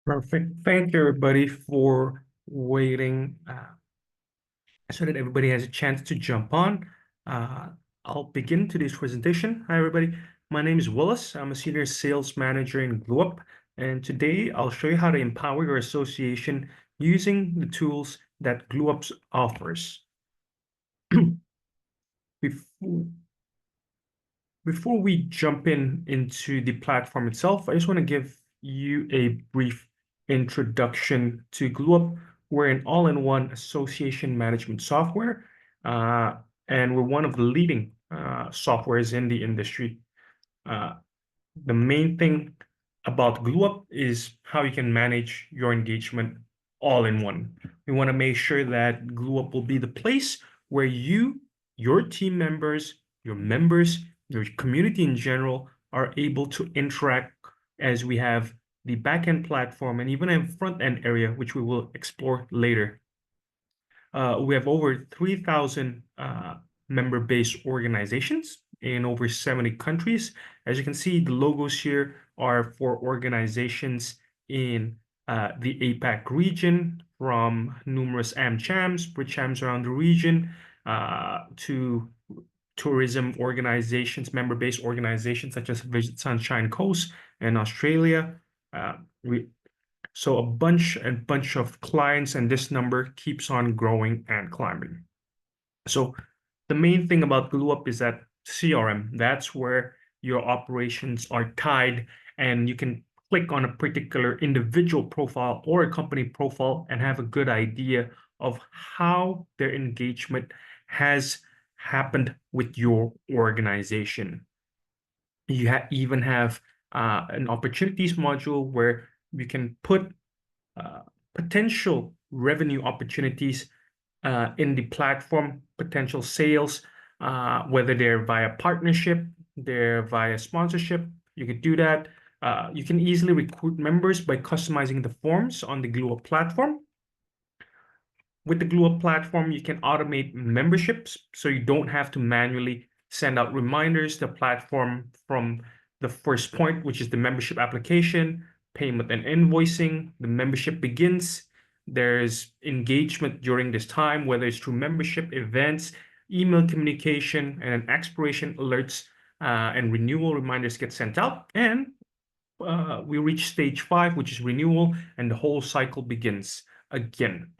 Perfect. Thank you, everybody, for waiting so that everybody has a chance to jump on. Uh, I'll begin today's presentation. Hi, everybody. My name is Willis. I'm a senior sales manager in GlueUp, and today I'll show you how to empower your association using the tools that GlueUp offers. Before, before we jump into the platform itself, I just want to give you a brief introduction to GlueUp. We're an all-in-one association management software, uh, and we're one of the leading softwares in the industry. Uh, the main thing about GlueUp is how you can manage your engagement all in one. We want to make sure that GlueUp will be the place where you, your team members, your community in general are able to interact, as we have the backend platform and even a front end area, which we will explore later. We have over 3,000 member-based organizations in over 70 countries. As you can see, the logos here are for organizations in the APAC region, from numerous AmChams, BritChams around the region, to tourism organizations, member-based organizations such as Visit Sunshine Coast in Australia. So a bunch of clients, and this number keeps on growing and climbing. So the main thing about GlueUp is that CRM, that's where your operations are tied, and you can click on a particular individual profile or a company profile and have a good idea of how their engagement has happened with your organization. You even have an opportunities module where you can put potential revenue opportunities in the platform, potential sales, whether they're via partnership, they're via sponsorship. You could do that. You can easily recruit members by customizing the forms on the GlueUp platform. With the GlueUp platform, you can automate memberships, so you don't have to manually send out reminders to the platform from the first point, which is the membership application, payment and invoicing. The membership begins. There's engagement during this time, whether it's through membership events, email communication, and expiration alerts and renewal reminders get sent out. And we reach stage 5, which is renewal, and the whole cycle begins again.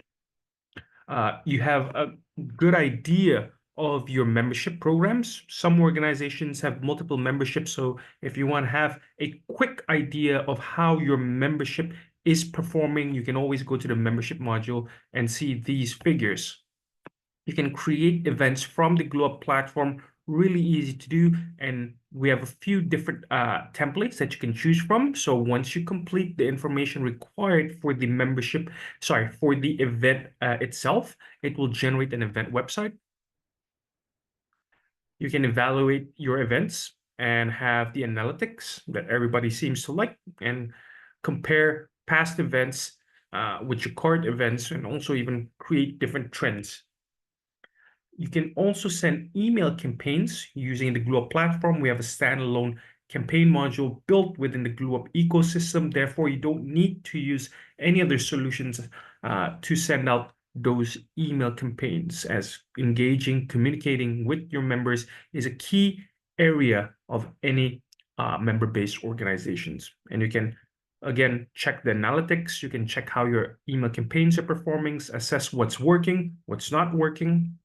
You have a good idea of your membership programs. Some organizations have multiple memberships, so if you want to have a quick idea of how your membership is performing, you can always go to the membership module and see these figures. You can create events from the GlueUp platform, really easy to do, and we have a few different templates that you can choose from. So once you complete the information required for the membership, for the event itself, it will generate an event website. You can evaluate your events and have the analytics that everybody seems to like, and compare past events with your current events, and also even create different trends. You can also send email campaigns using the GlueUp platform. We have a standalone campaign module built within the GlueUp ecosystem. Therefore, you don't need to use any other solutions to send out those email campaigns, as engaging, communicating with your members is a key area of any member-based organizations. And you can, again, check the analytics. You can check how your email campaigns are performing, assess what's working, what's not working.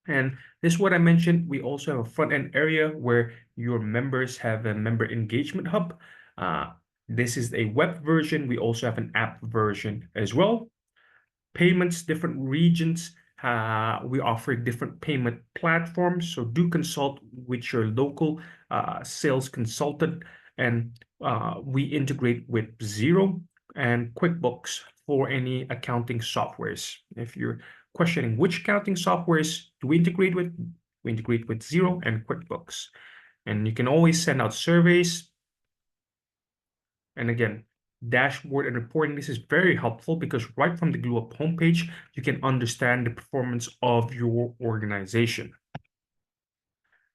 And this is what I mentioned. We also have a front end area where your members have a member engagement hub. This is a web version. We also have an app version as well. Payments, different regions. We offer different payment platforms. So do consult with your local sales consultant. And we integrate with Xero and QuickBooks for any accounting softwares. If you're questioning which accounting softwares do we integrate with Xero and QuickBooks. And you can always send out surveys. And again, dashboard and reporting. This is very helpful because right from the GlueUp homepage, you can understand the performance of your organization.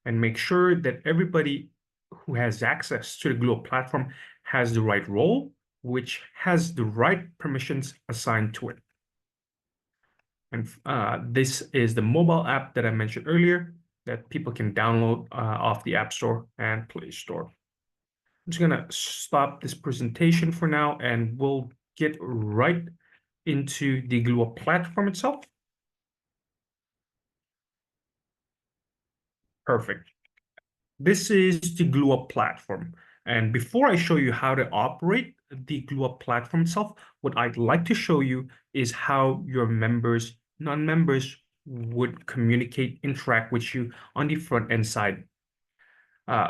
And make sure that everybody who has access to the GlueUp platform has the right role, which has the right permissions assigned to it. And this is the mobile app that I mentioned earlier that people can download off the App Store and Play Store. I'm just gonna stop this presentation for now, and we'll get right into the GlueUp platform itself. Perfect. This is the GlueUp platform. And before I show you how to operate the GlueUp platform itself, what I'd like to show you is how your members, non-members, would communicate, interact with you on the front end side.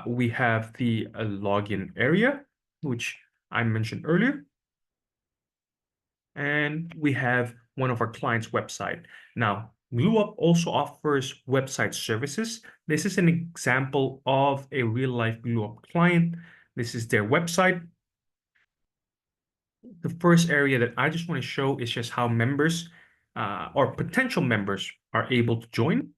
We have the login area, which I mentioned earlier. And we have one of our clients' website. Now, GlueUp also offers website services. This is an example of a real-life GlueUp client. This is their website. The first area that I just want to show is just how members or potential members are able to join.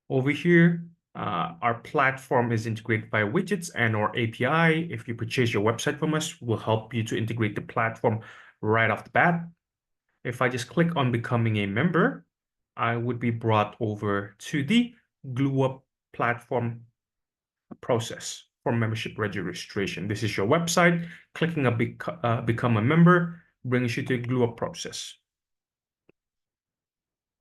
Over here, our platform is integrated via widgets and or API. If you purchase your website from us, we'll help you to integrate the platform right off the bat. If I just click on becoming a member, I would be brought over to the GlueUp platform process for membership registration. This is your website. Clicking on become a member brings you to the GlueUp process.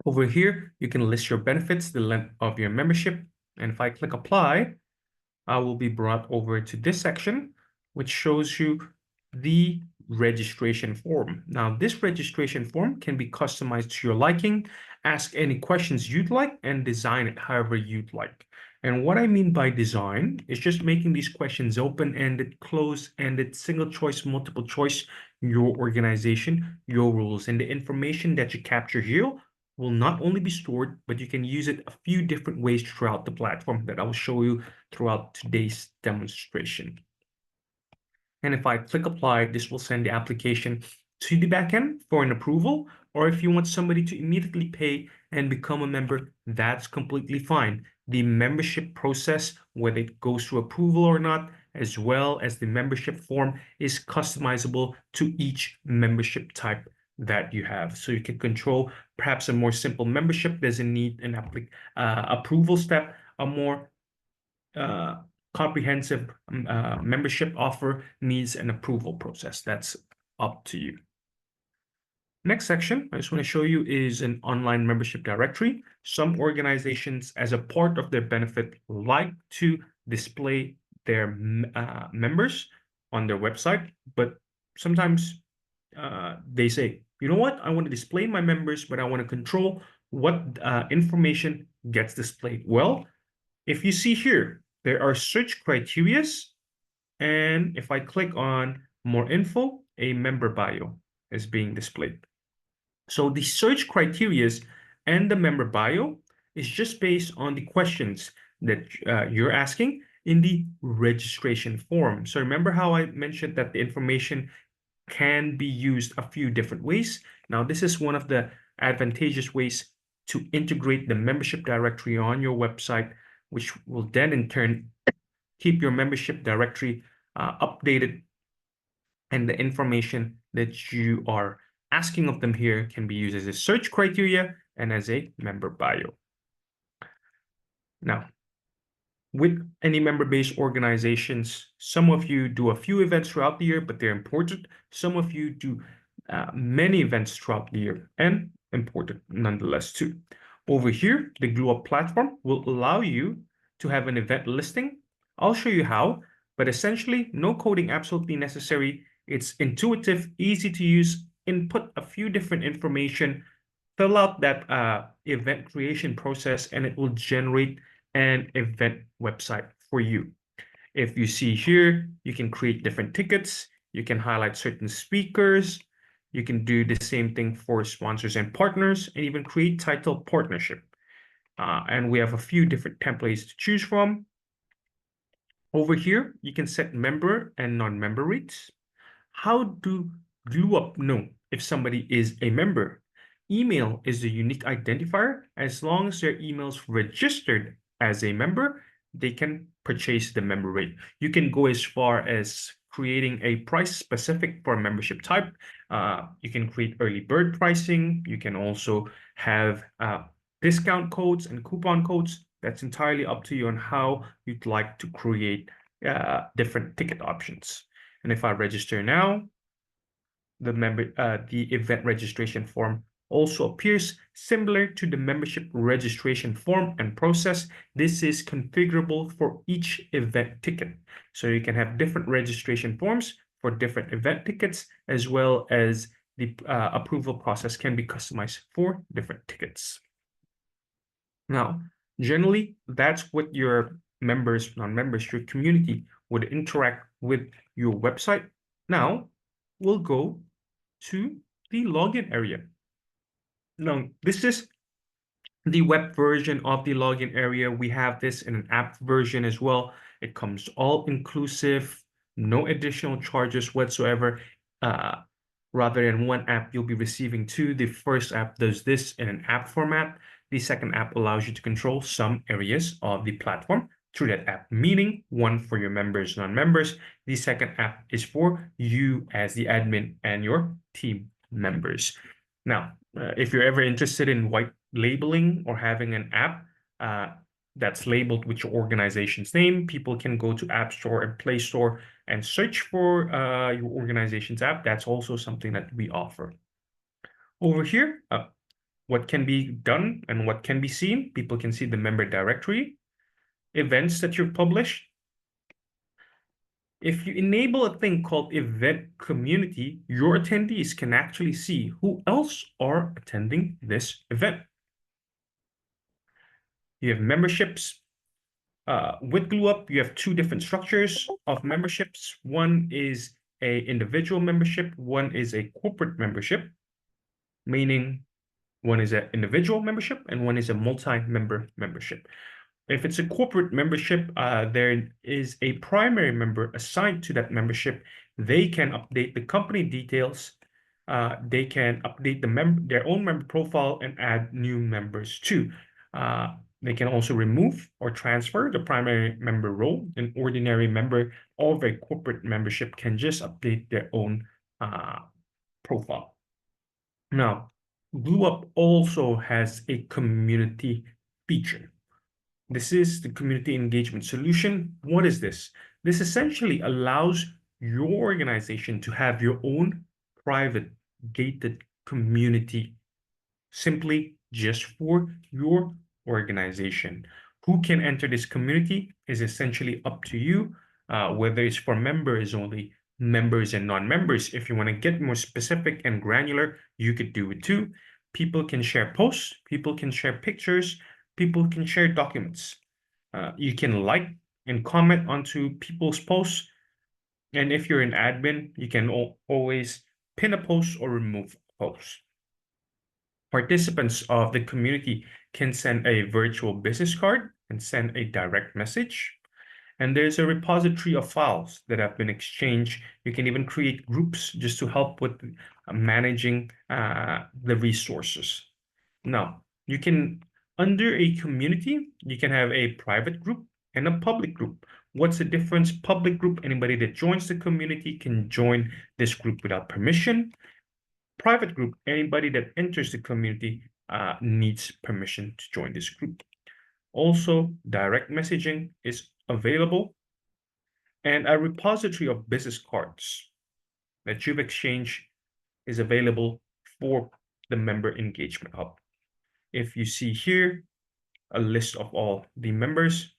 Over here, you can list your benefits, the length of your membership. And if I click apply, I will be brought over to this section, which shows you the registration form. Now, this registration form can be customized to your liking, ask any questions you'd like, and design it however you'd like. And what I mean by design is just making these questions open-ended, closed-ended, single choice, multiple choice, your organization, your rules, and the information that you capture here will not only be stored, but you can use it a few different ways throughout the platform that I will show you throughout today's demonstration. And if I click apply, this will send the application to the backend for an approval. Or if you want somebody to immediately pay and become a member, that's completely fine. The membership process, whether it goes through approval or not, as well as the membership form, is customizable to each membership type that you have. So you can control perhaps a more simple membership doesn't need an approval step, a more comprehensive membership offer needs an approval process. That's up to you. Next section I just want to show you is an online membership directory. Some organizations, as a part of their benefit, like to display their members on their website, but sometimes they say, you know what, I want to display my members, but I want to control what information gets displayed. Well, if you see here, there are search criteria, and if I click on more info, a member bio is being displayed. So the search criteria and the member bio is just based on the questions that you're asking in the registration form. So remember how I mentioned that the information can be used a few different ways. Now, this is one of the advantageous ways to integrate the membership directory on your website, which will then in turn keep your membership directory updated, and the information that you are asking of them here can be used as a search criteria and as a member bio. Now, with any member-based organizations, some of you do a few events throughout the year, but they're important. Some of you do many events throughout the year and important nonetheless too. Over here, the GlueUp platform will allow you to have an event listing. I'll show you how, but essentially no coding absolutely necessary. It's intuitive, easy to use, input a few different information, fill out that event creation process, and it will generate an event website for you. If you see here, you can create different tickets, you can highlight certain speakers, you can do the same thing for sponsors and partners, and even create title partnership. And we have a few different templates to choose from. Over here, you can set member and non-member rates. How do GlueUp know if somebody is a member? Email is the unique identifier. As long as their email is registered as a member, they can purchase the member rate. You can go as far as creating a price specific for a membership type. You can create early bird pricing. You can also have discount codes and coupon codes. That's entirely up to you on how you'd like to create different ticket options. And if I register now, the event registration form also appears similar to the membership registration form and process. This is configurable for each event ticket. So you can have different registration forms for different event tickets, as well as the approval process can be customized for different tickets. Now, generally, that's what your members, non-members, your community would interact with your website. Now, we'll go to the login area. Now, this is the web version of the login area. We have this in an app version as well. It comes all inclusive, no additional charges whatsoever. Rather than one app, you'll be receiving two. The first app does this in an app format. The second app allows you to control some areas of the platform through that app, meaning one for your members, non-members. The second app is for you as the admin and your team members. Now, if you're ever interested in white labeling or having an app that's labeled with your organization's name, people can go to App Store and Play Store and search for your organization's app. That's also something that we offer. Over here, what can be done and what can be seen. People can see the member directory, events that you've published. If you enable a thing called event community, your attendees can actually see who else are attending this event. You have memberships. With GlueUp, you have two different structures of memberships. One is an individual membership, one is a corporate membership, meaning one is an individual membership and one is a multi-member membership. If it's a corporate membership, there is a primary member assigned to that membership. They can update the company details. They can update their own member profile and add new members too. They can also remove or transfer the primary member role. An ordinary member of a corporate membership can just update their own profile. Now, GlueUp also has a community feature. This is the community engagement solution. What is this? This essentially allows your organization to have your own private gated community simply just for your organization. Who can enter this community is essentially up to you, whether it's for members only, members and non-members. If you want to get more specific and granular, you could do it too. People can share posts, people can share pictures, people can share documents. You can like and comment onto people's posts. And if you're an admin, you can always pin a post or remove a post. Participants of the community can send a virtual business card and send a direct message. And there's a repository of files that have been exchanged. You can even create groups just to help with managing the resources. Now, you can, under a community, you can have a private group and a public group. What's the difference? Public group, anybody that joins the community can join this group without permission. Private group, anybody that enters the community needs permission to join this group. Also, direct messaging is available, and a repository of business cards that you've exchanged is available for the member engagement hub. If you see here, a list of all the members,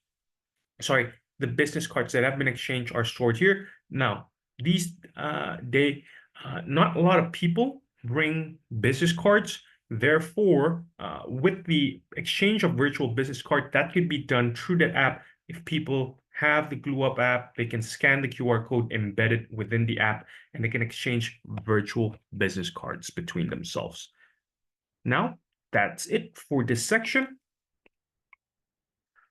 sorry, the business cards that have been exchanged are stored here. Now, these, not a lot of people bring business cards. Therefore, with the exchange of virtual business card, that could be done through the app. If people have the GlueUp app, they can scan the QR code embedded within the app, and they can exchange virtual business cards between themselves. Now, that's it for this section.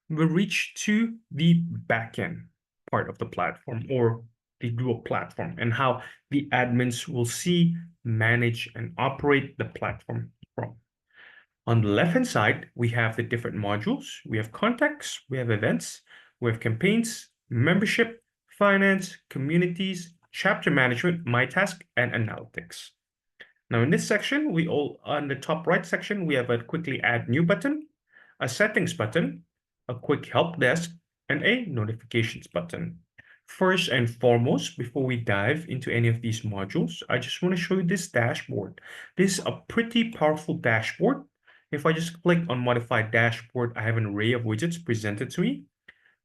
We'll reach to the backend part of the platform, or the GlueUp platform, and how the admins will see, manage, and operate the platform from. On the left-hand side, we have the different modules. We have contacts, we have events, we have campaigns, membership, finance, communities, chapter management, my task, and analytics. Now in this section, on the top right section, we have a quickly add new button, a settings button, a quick help desk, and a notifications button. First and foremost, before we dive into any of these modules, I just want to show you this dashboard. This is a pretty powerful dashboard. If I just click on modify dashboard, I have an array of widgets presented to me.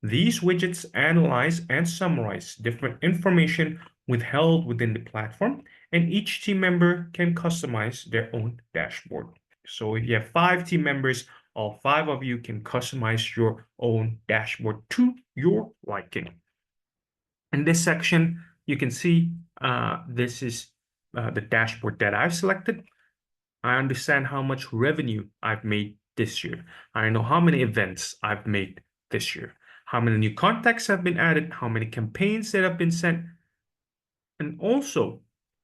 These widgets analyze and summarize different information withheld within the platform, and each team member can customize their own dashboard. So if you have 5 team members, all 5 of you can customize your own dashboard to your liking. In this section, you can see this is the dashboard that I've selected. I understand how much revenue I've made this year. I know how many events I've made this year, how many new contacts have been added, how many campaigns that have been sent. And also,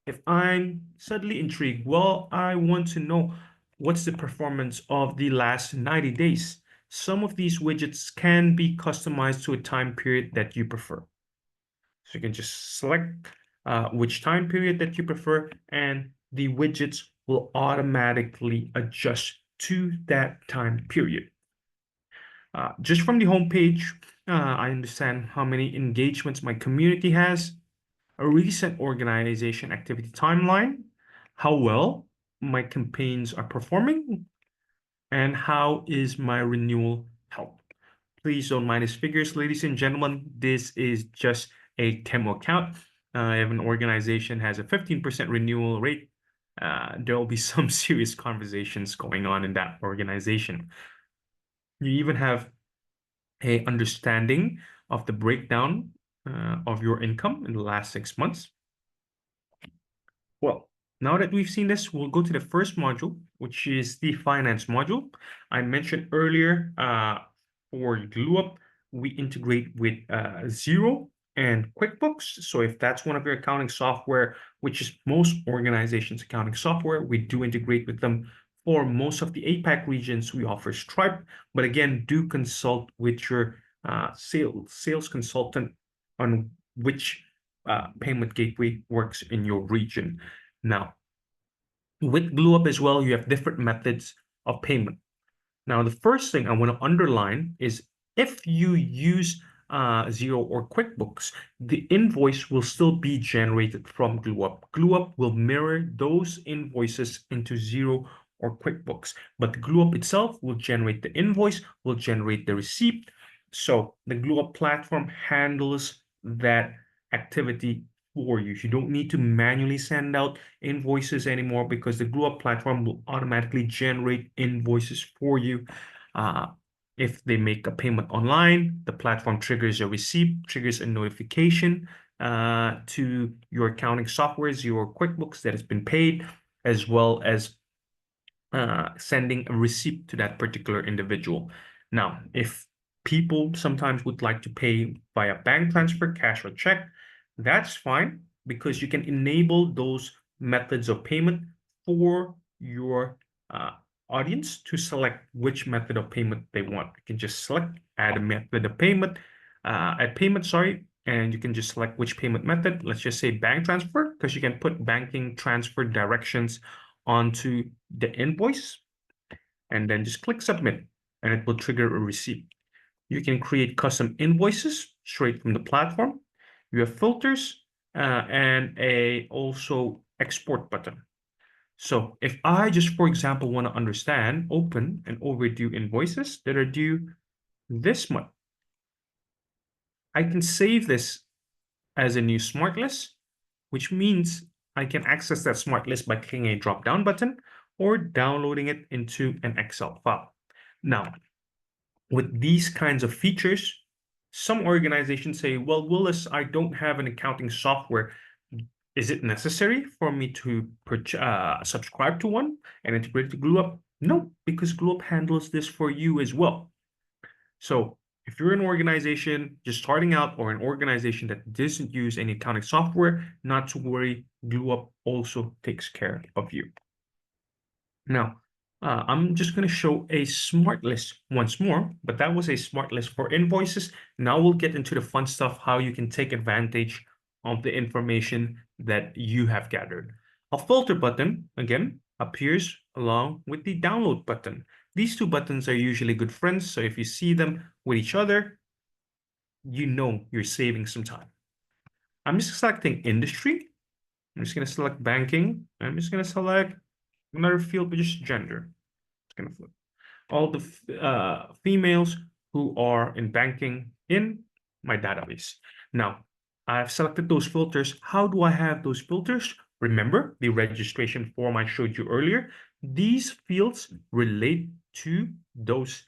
if I'm suddenly intrigued, well, I want to know what's the performance of the last 90 days. Some of these widgets can be customized to a time period that you prefer. So you can just select which time period that you prefer, and the widgets will automatically adjust to that time period. Just from the home page, I understand how many engagements my community has, a recent organization activity timeline, how well my campaigns are performing, and how is my renewal health. Please don't mind these figures, ladies and gentlemen. This is just a demo account. If an organization has a 15% renewal rate, there will be some serious conversations going on in that organization. You even have a understanding of the breakdown of your income in the last 6 months. Well, now that we've seen this, we'll go to the first module, which is the finance module. I mentioned earlier for GlueUp, we integrate with Xero and QuickBooks. So if that's one of your accounting software, which is most organizations' accounting software, we do integrate with them. For most of the APAC regions, we offer Stripe, but again, do consult with your sales consultant on which payment gateway works in your region. Now, with GlueUp as well, you have different methods of payment. Now, the first thing I want to underline is if you use Xero or QuickBooks, the invoice will still be generated from GlueUp. GlueUp will mirror those invoices into Xero or QuickBooks, but GlueUp itself will generate the invoice, will generate the receipt. So the GlueUp platform handles that activity for you. You don't need to manually send out invoices anymore because the GlueUp platform will automatically generate invoices for you. If they make a payment online, the platform triggers a receipt, triggers a notification to your accounting softwares, your QuickBooks that has been paid, as well as sending a receipt to that particular individual. Now, if people sometimes would like to pay via bank transfer, cash, or check, that's fine because you can enable those methods of payment for your audience to select which method of payment they want. You can just select add a method of payment, and you can just select which payment method. Let's just say bank transfer, because you can put banking transfer directions onto the invoice and then just click submit and it will trigger a receipt. You can create custom invoices straight from the platform. You have filters and a also export button. So if I just, for example, want to understand open and overdue invoices that are due this month, I can save this as a new smart list, which means I can access that smart list by clicking a drop-down button or downloading it into an Excel file. Now, with these kinds of features, some organizations say, well, Willis, I don't have an accounting software. Is it necessary for me to subscribe to one and integrate it to GlueUp? No, because GlueUp handles this for you as well. So if you're an organization just starting out or an organization that doesn't use any accounting software, not to worry, GlueUp also takes care of you. Now, I'm just going to show a smart list once more, but that was a smart list for invoices. Now we'll get into the fun stuff, how you can take advantage of the information that you have gathered. A filter button, again, appears along with the download button. These two buttons are usually good friends, so if you see them with each other, you know you're saving some time. I'm just selecting industry. I'm just going to select banking. I'm just going to select another field, but just gender. It's going to flip all the females who are in banking in my database. Now, I've selected those filters. How do I have those filters? Remember the registration form I showed you earlier? These fields relate to those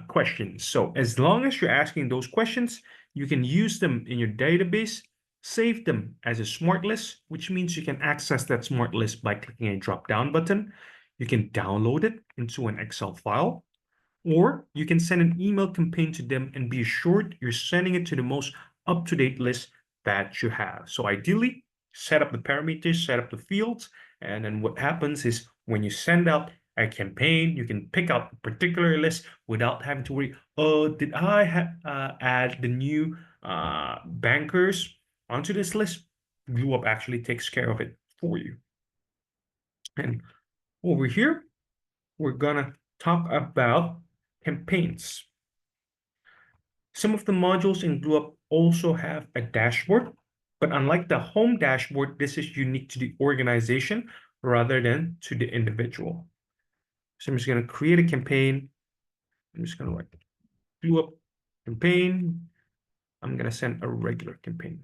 questions. So as long as you're asking those questions, you can use them in your database, save them as a smart list, which means you can access that smart list by clicking a drop-down button. You can download it into an Excel file, or you can send an email campaign to them and be assured you're sending it to the most up-to-date list that you have. So ideally, set up the parameters, set up the fields, and then what happens is when you send out a campaign, you can pick out a particular list without having to worry, oh, did I add the new bankers onto this list? GlueUp actually takes care of it for you. And over here, we're gonna talk about campaigns. Some of the modules in GlueUp also have a dashboard, but unlike the home dashboard, this is unique to the organization rather than to the individual. So I'm just going to create a campaign. I'm just going to write GlueUp campaign. I'm going to send a regular campaign.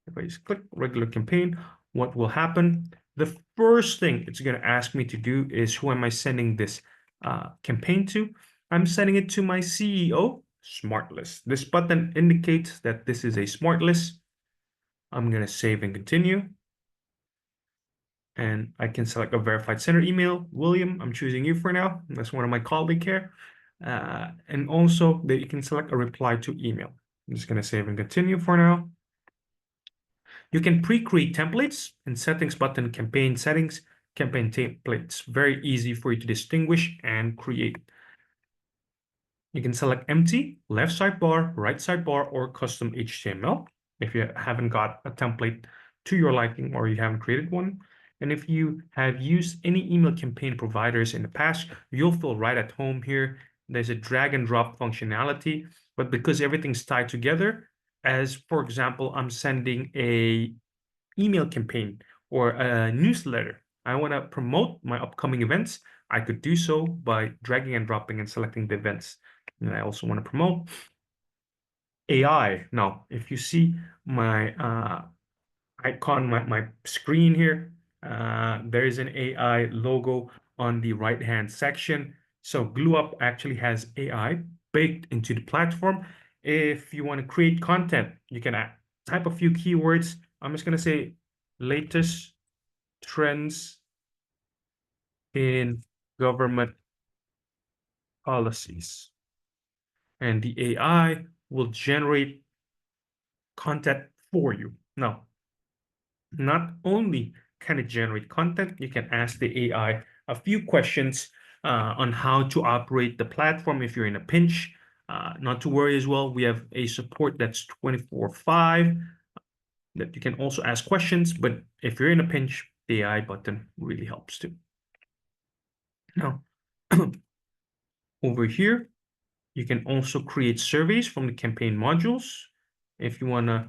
If I just click regular campaign, what will happen? The first thing it's going to ask me to do is who am I sending this campaign to? I'm sending it to my CEO, smart list. This button indicates that this is a smart list. I'm going to save and continue. And I can select a verified sender email. William, I'm choosing you for now. That's one of my colleagues here. And also that you can select a reply to email. I'm just going to save and continue for now. You can pre-create templates in settings button, campaign settings, campaign templates. Very easy for you to distinguish and create. You can select empty, left sidebar, right sidebar, or custom HTML if you haven't got a template to your liking or you haven't created one. And if you have used any email campaign providers in the past, you'll feel right at home here. There's a drag and drop functionality, but because everything's tied together, as for example, I'm sending a email campaign or a newsletter, I want to promote my upcoming events, I could do so by dragging and dropping and selecting the events. And I also want to promote AI. Now, if you see my icon, my screen here, there is an AI logo on the right-hand section. So GlueUp actually has AI baked into the platform. If you want to create content, you can type a few keywords. I'm just going to say latest trends in government policies. And the AI will generate content for you. Now, not only can it generate content, you can ask the AI a few questions on how to operate the platform if you're in a pinch. Not to worry as well, we have a support that's 24/5 that you can also ask questions, but if you're in a pinch, the AI button really helps too. Now, over here, you can also create surveys from the campaign modules. If you want to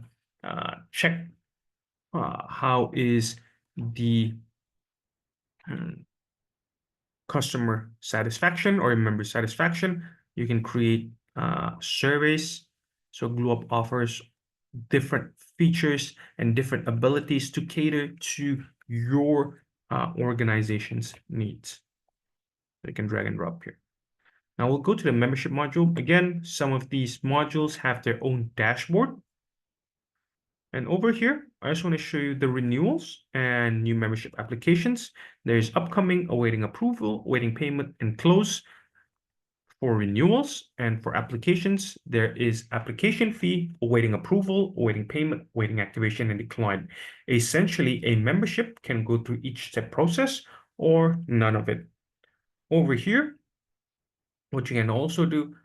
check how is the customer satisfaction or member satisfaction, you can create surveys. So GlueUp offers different features and different abilities to cater to your organization's needs. So you can drag and drop here. Now we'll go to the membership module. Again, some of these modules have their own dashboard. And over here, I just want to show you the renewals and new membership applications. There's upcoming, awaiting approval, awaiting payment, and close for renewals. And for applications, there is application fee, awaiting approval, awaiting payment, awaiting activation, and decline. Essentially, a membership can go through each step process or none of it. Over here, what you can also do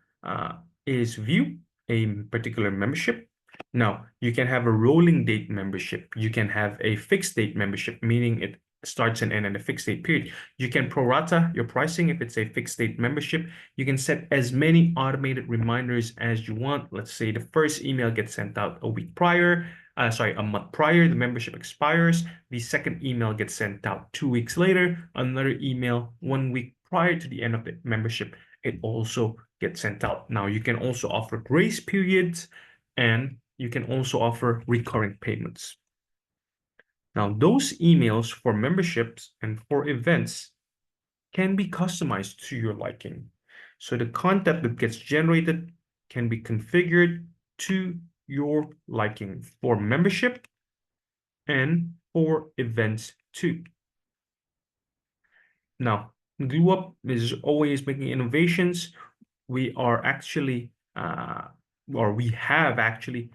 is view a particular membership. Now, you can have a rolling date membership. You can have a fixed date membership, meaning it starts and ends in a fixed date period. You can prorata your pricing if it's a fixed date membership. You can set as many automated reminders as you want. Let's say the first email gets sent out a week prior, a month prior, the membership expires. The second email gets sent out 2 weeks later, another email 1 week prior to the end of the membership. It also gets sent out. Now, you can also offer grace periods, and you can also offer recurring payments. Now, those emails for memberships and for events can be customized to your liking. So the content that gets generated can be configured to your liking for membership and for events too. Now, GlueUp is always making innovations. We are actually, or we have actually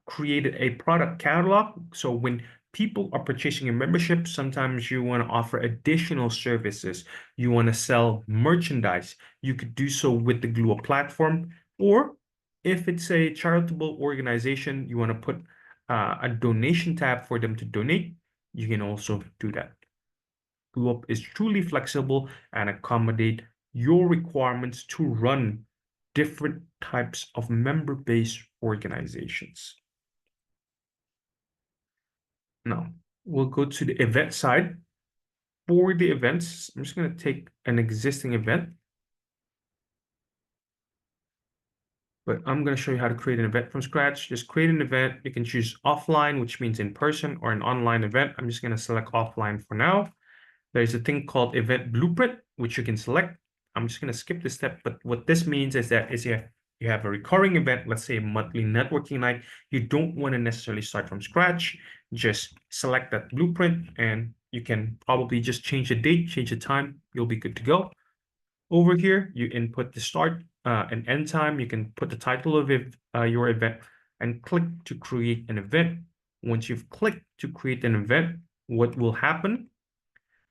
created a product catalog. So when people are purchasing a membership, sometimes you want to offer additional services. You want to sell merchandise. You could do so with the GlueUp platform. Or if it's a charitable organization, you want to put a donation tab for them to donate, you can also do that. GlueUp is truly flexible and accommodate your requirements to run different types of member-based organizations. Now, we'll go to the event side. For the events, I'm just going to take an existing event, but I'm going to show you how to create an event from scratch. Just create an event. You can choose offline, which means in person, or an online event. I'm just going to select offline for now. There's a thing called event blueprint, which you can select. I'm just going to skip this step, but what this means is that you have a recurring event, let's say a monthly networking night. You don't want to necessarily start from scratch. Just select that blueprint, and you can probably just change the date, change the time. You'll be good to go. Over here, you input the start and end time. You can put the title of your event and click to create an event. Once you've clicked to create an event, what will happen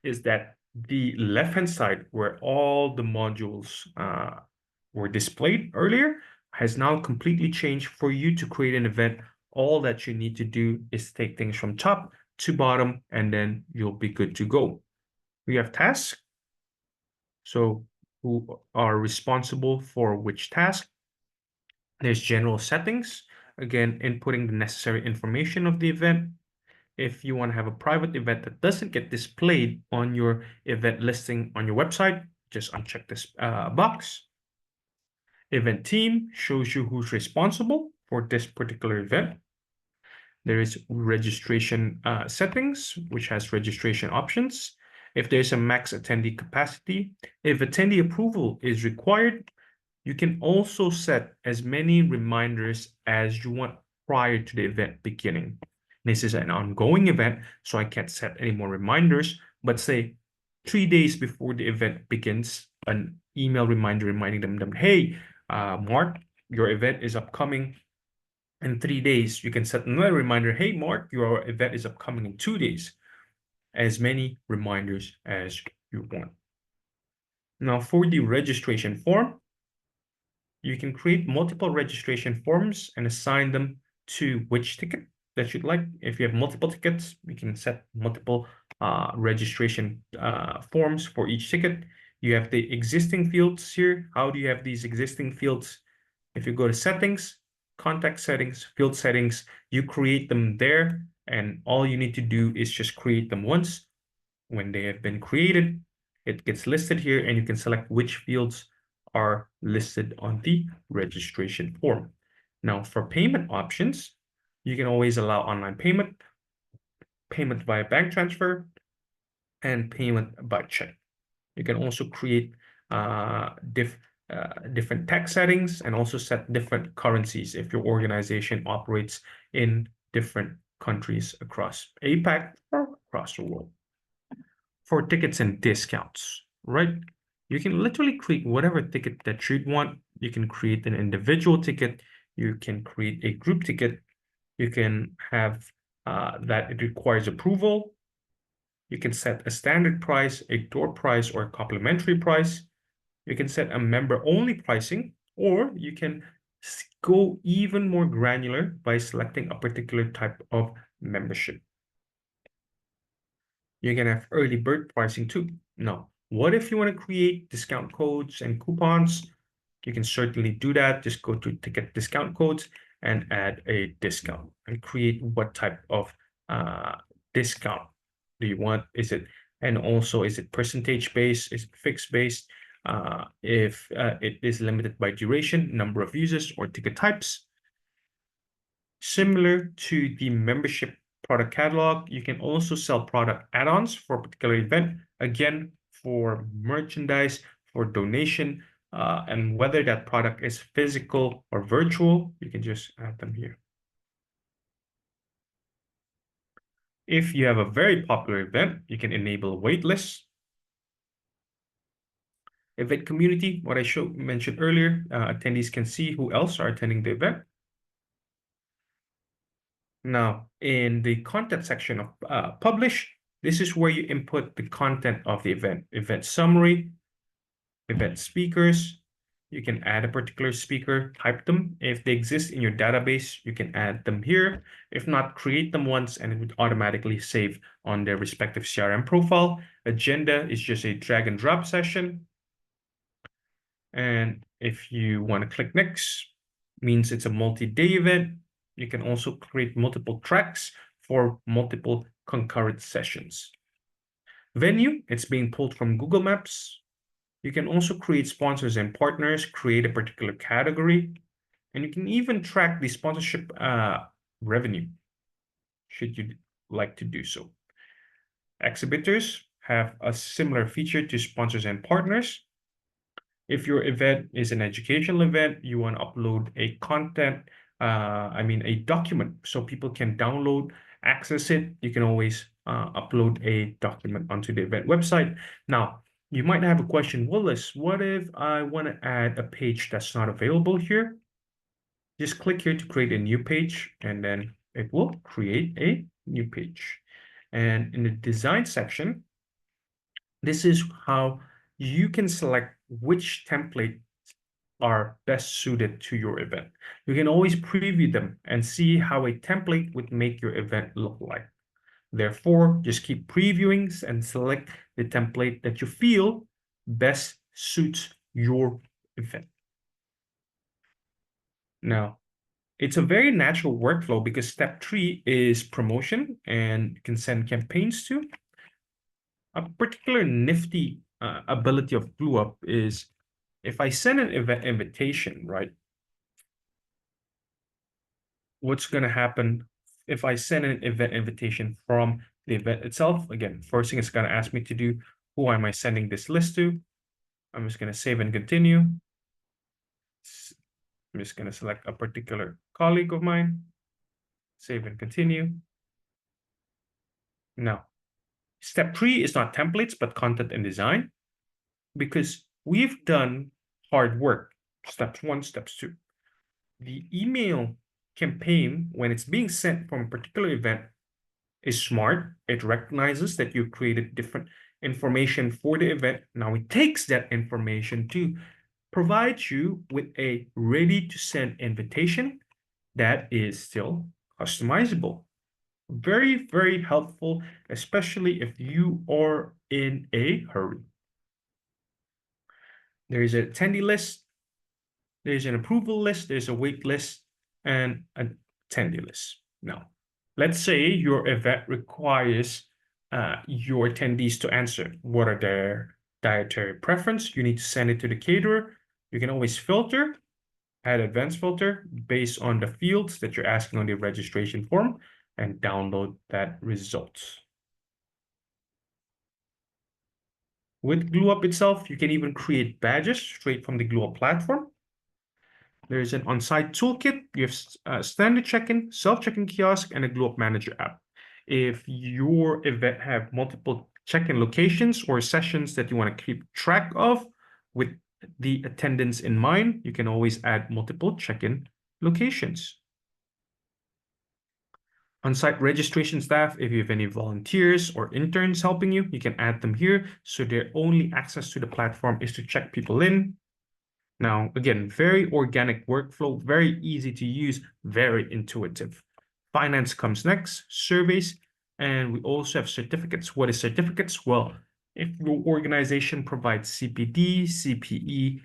is that the left-hand side, where all the modules were displayed earlier, has now completely changed. For you to create an event, all that you need to do is take things from top to bottom, and then you'll be good to go. We have tasks. So who are responsible for which task? There's general settings. Again, inputting the necessary information of the event. If you want to have a private event that doesn't get displayed on your event listing on your website, just uncheck this box. Event team shows you who's responsible for this particular event. There is registration settings, which has registration options. If there's a max attendee capacity, if attendee approval is required, you can also set as many reminders as you want prior to the event beginning. This is an ongoing event, so I can't set any more reminders, but say 3 days before the event begins, an email reminder reminding them, hey, Mark, your event is upcoming in 3 days. You can set another reminder, hey, Mark, your event is upcoming in 2 days. As many reminders as you want. Now, for the registration form, you can create multiple registration forms and assign them to which ticket that you'd like. If you have multiple tickets, you can set multiple registration forms for each ticket. You have the existing fields here. How do you have these existing fields? If you go to settings, contact settings, field settings, you create them there, and all you need to do is just create them once. When they have been created, it gets listed here, and you can select which fields are listed on the registration form. Now, for payment options, you can always allow online payment, payment via bank transfer, and payment by check. You can also create different tax settings and also set different currencies if your organization operates in different countries across APAC or across the world. For tickets and discounts, right? You can literally create whatever ticket that you'd want. You can create an individual ticket. You can create a group ticket. You can have that it requires approval. You can set a standard price, a door price, or a complimentary price. You can set a member-only pricing, or you can go even more granular by selecting a particular type of membership. You can have early bird pricing too. Now, what if you want to create discount codes and coupons? You can certainly do that. Just go to ticket discount codes and add a discount and create what type of discount do you want? And also, is it percentage based? Is it fixed based? If it is limited by duration, number of users, or ticket types. Similar to the membership product catalog, you can also sell product add-ons for a particular event, again, for merchandise, for donation, and whether that product is physical or virtual, you can just add them here. If you have a very popular event, you can enable wait lists. Event community, what I mentioned earlier, attendees can see who else are attending the event. Now, in the content section of publish, this is where you input the content of the event summary, event speakers. You can add a particular speaker, type them. If they exist in your database, you can add them here. If not, create them once and it would automatically save on their respective CRM profile. Agenda is just a drag and drop session. And if you want to click next, means it's a multi-day event. You can also create multiple tracks for multiple concurrent sessions. Venue, it's being pulled from Google Maps. You can also create sponsors and partners, create a particular category, and you can even track the sponsorship revenue, should you like to do so. Exhibitors have a similar feature to sponsors and partners. If your event is an educational event, you want to upload a document so people can download, access it. You can always upload a document onto the event website. Now, you might have a question, Willis, what if I want to add a page that's not available here? Just click here to create a new page, and then it will create a new page. And in the design section, this is how you can select which template are best suited to your event. You can always preview them and see how a template would make your event look like. Therefore, just keep previewing and select the template that you feel best suits your event. Now, it's a very natural workflow because step 3 is promotion, and you can send campaigns to. A particular nifty ability of GlueUp is if I send an event invitation, right? What's going to happen if I send an event invitation from the event itself? Again, first thing it's going to ask me to do, who am I sending this list to? I'm just going to save and continue. I'm just going to select a particular colleague of mine, save and continue. Now, step 3 is not templates, but content and design, because we've done hard work. Steps 1, steps 2. The email campaign, when it's being sent from a particular event, is smart. It recognizes that you created different information for the event. Now it takes that information to provide you with a ready-to-send invitation that is still customizable. Very, very helpful, especially if you are in a hurry. There is an attendee list, there's an approval list, there's a wait list, and an attendee list. Now, let's say your event requires your attendees to answer what are their dietary preference. You need to send it to the caterer. You can always filter, add advanced filter based on the fields that you're asking on the registration form, and download that result. With GlueUp itself, you can even create badges straight from the GlueUp platform. There's an on-site toolkit. You have standard check-in, self-check-in kiosk, and a GlueUp Manager app. If your event have multiple check-in locations or sessions that you want to keep track of with the attendance in mind, you can always add multiple check-in locations. On-site registration staff, if you have any volunteers or interns helping you, you can add them here. So their only access to the platform is to check people in. Now, again, very organic workflow, very easy to use, very intuitive. Finance comes next, surveys, and we also have certificates. What is certificates? Well, if your organization provides CPD, CPE,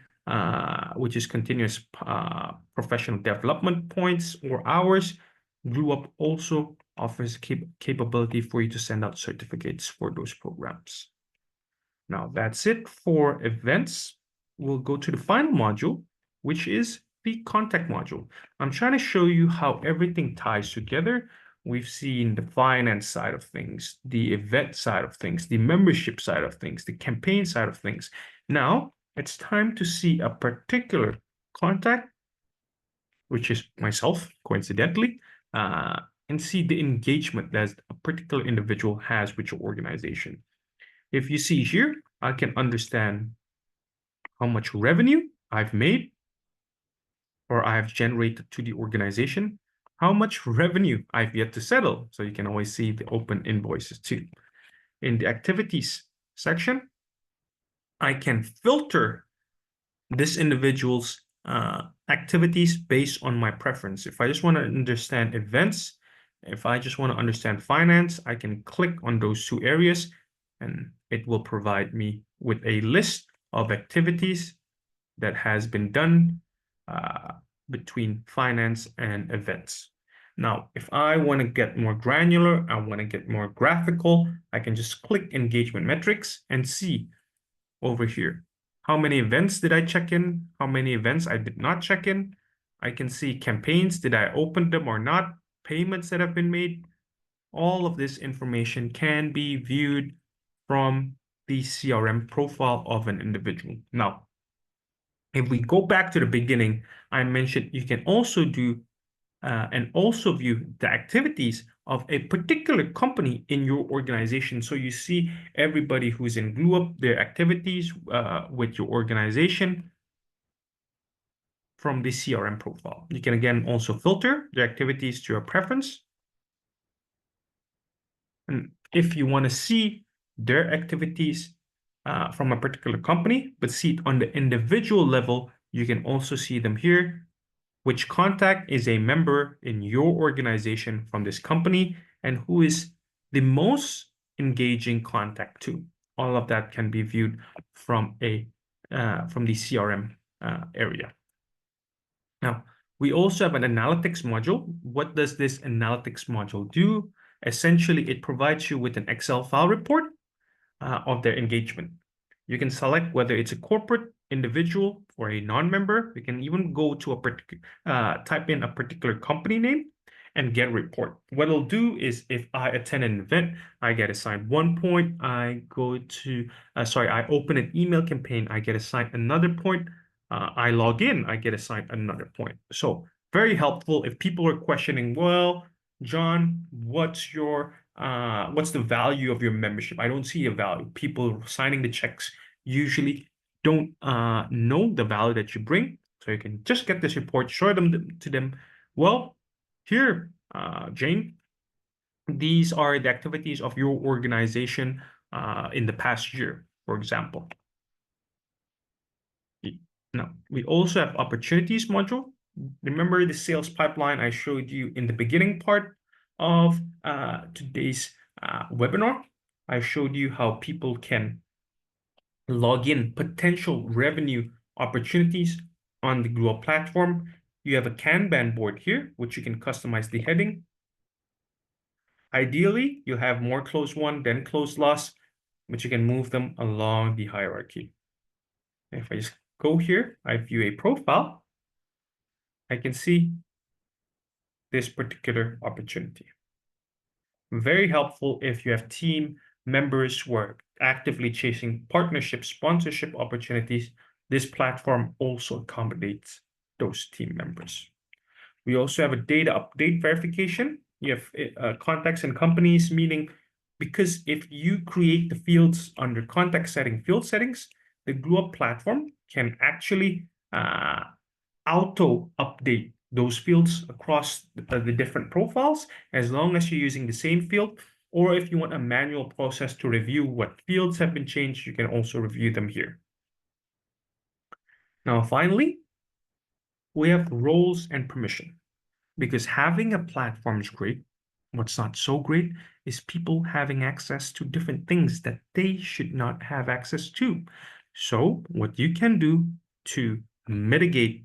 which is continuous professional development points or hours, GlueUp also offers capability for you to send out certificates for those programs. Now that's it for events. We'll go to the final module, which is the contact module. I'm trying to show you how everything ties together. We've seen the finance side of things, the event side of things, the membership side of things, the campaign side of things. Now it's time to see a particular contact, which is myself, coincidentally, and see the engagement that a particular individual has with your organization. If you see here, I can understand how much revenue I've made or I've generated to the organization, how much revenue I've yet to settle. So you can always see the open invoices too. In the activities section, I can filter this individual's activities based on my preference. If I just want to understand events, if I just want to understand finance, I can click on those two areas and it will provide me with a list of activities that has been done between finance and events. Now, if I want to get more granular, I want to get more graphical, I can just click engagement metrics and see over here. How many events did I check in? How many events I did not check in? I can see campaigns, did I open them or not? Payments that have been made. All of this information can be viewed from the CRM profile of an individual. Now, if we go back to the beginning, I mentioned you can also do and also view the activities of a particular company in your organization. So you see everybody who's in GlueUp, their activities with your organization from the CRM profile. You can again also filter the activities to your preference. And if you want to see their activities from a particular company, but see it on the individual level, you can also see them here. Which contact is a member in your organization from this company and who is the most engaging contact to. All of that can be viewed from the CRM area. Now, we also have an analytics module. What does this analytics module do? Essentially, it provides you with an Excel file report of their engagement. You can select whether it's a corporate, individual, or a non-member. You can even go to a particular, type in a particular company name and get a report. What it'll do is if I attend an event, I get assigned 1 point. I go to, I open an email campaign, I get assigned another point. I log in, I get assigned another point. So very helpful if people are questioning, well, John, what's the value of your membership? I don't see a value. People signing the checks usually don't know the value that you bring. So you can just get this report, show them to them. Well, here, Jane, these are the activities of your organization in the past year, for example. Now, we also have opportunities module. Remember the sales pipeline I showed you in the beginning part of today's webinar? I showed you how people can log in potential revenue opportunities on the GlueUp platform. You have a Kanban board here, which you can customize the heading. Ideally, you have more closed won than closed loss, but you can move them along the hierarchy. If I just go here, I view a profile, I can see this particular opportunity. Very helpful if you have team members who are actively chasing partnership, sponsorship opportunities. This platform also accommodates those team members. We also have a data update verification. You have contacts and companies, meaning because if you create the fields under contact setting field settings, the GlueUp platform can actually auto update those fields across the different profiles, as long as you're using the same field. Or if you want a manual process to review what fields have been changed, you can also review them here. Now, finally, we have roles and permission, because having a platform is great. What's not so great is people having access to different things that they should not have access to. So what you can do to mitigate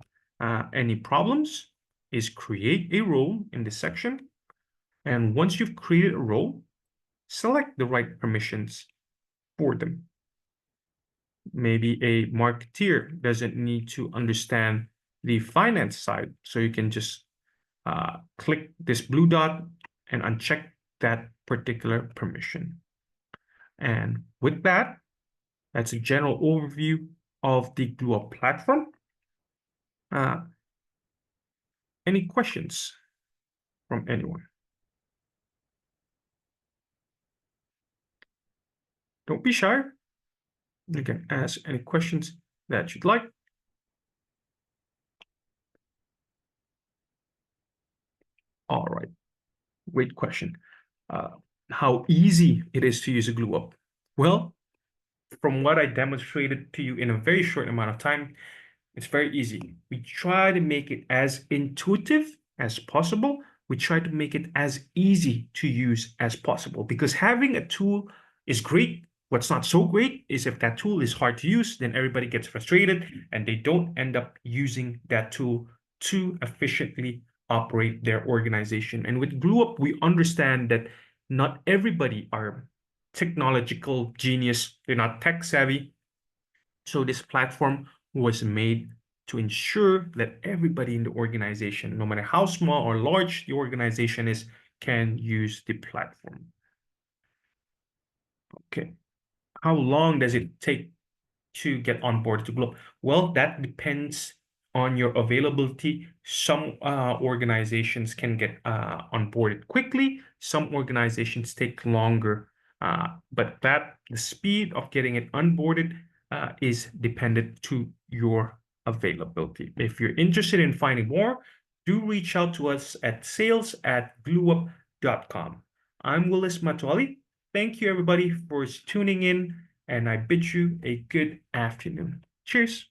any problems is create a role in this section. And once you've created a role, select the right permissions for them. Maybe a marketeer doesn't need to understand the finance side, so you can just click this blue dot and uncheck that particular permission. And with that, that's a general overview of the GlueUp platform. Any questions from anyone? Don't be shy. You can ask any questions that you'd like. All right, great question. How easy it is to use a GlueUp? Well, from what I demonstrated to you in a very short amount of time, it's very easy. We try to make it as intuitive as possible. We try to make it as easy to use as possible, because having a tool is great. What's not so great is if that tool is hard to use, then everybody gets frustrated and they don't end up using that tool to efficiently operate their organization. And with GlueUp, we understand that not everybody are technological genius. They're not tech savvy. So this platform was made to ensure that everybody in the organization, no matter how small or large the organization is, can use the platform. Okay. How long does it take to get onboarded to GlueUp? Well, that depends on your availability. Some organizations can get onboarded quickly. Some organizations take longer. But the speed of getting it onboarded is dependent to your availability. If you're interested in finding more, do reach out to us at sales@glueup.com. I'm Willis Matuali. Thank you, everybody, for tuning in, and I bid you a good afternoon. Cheers.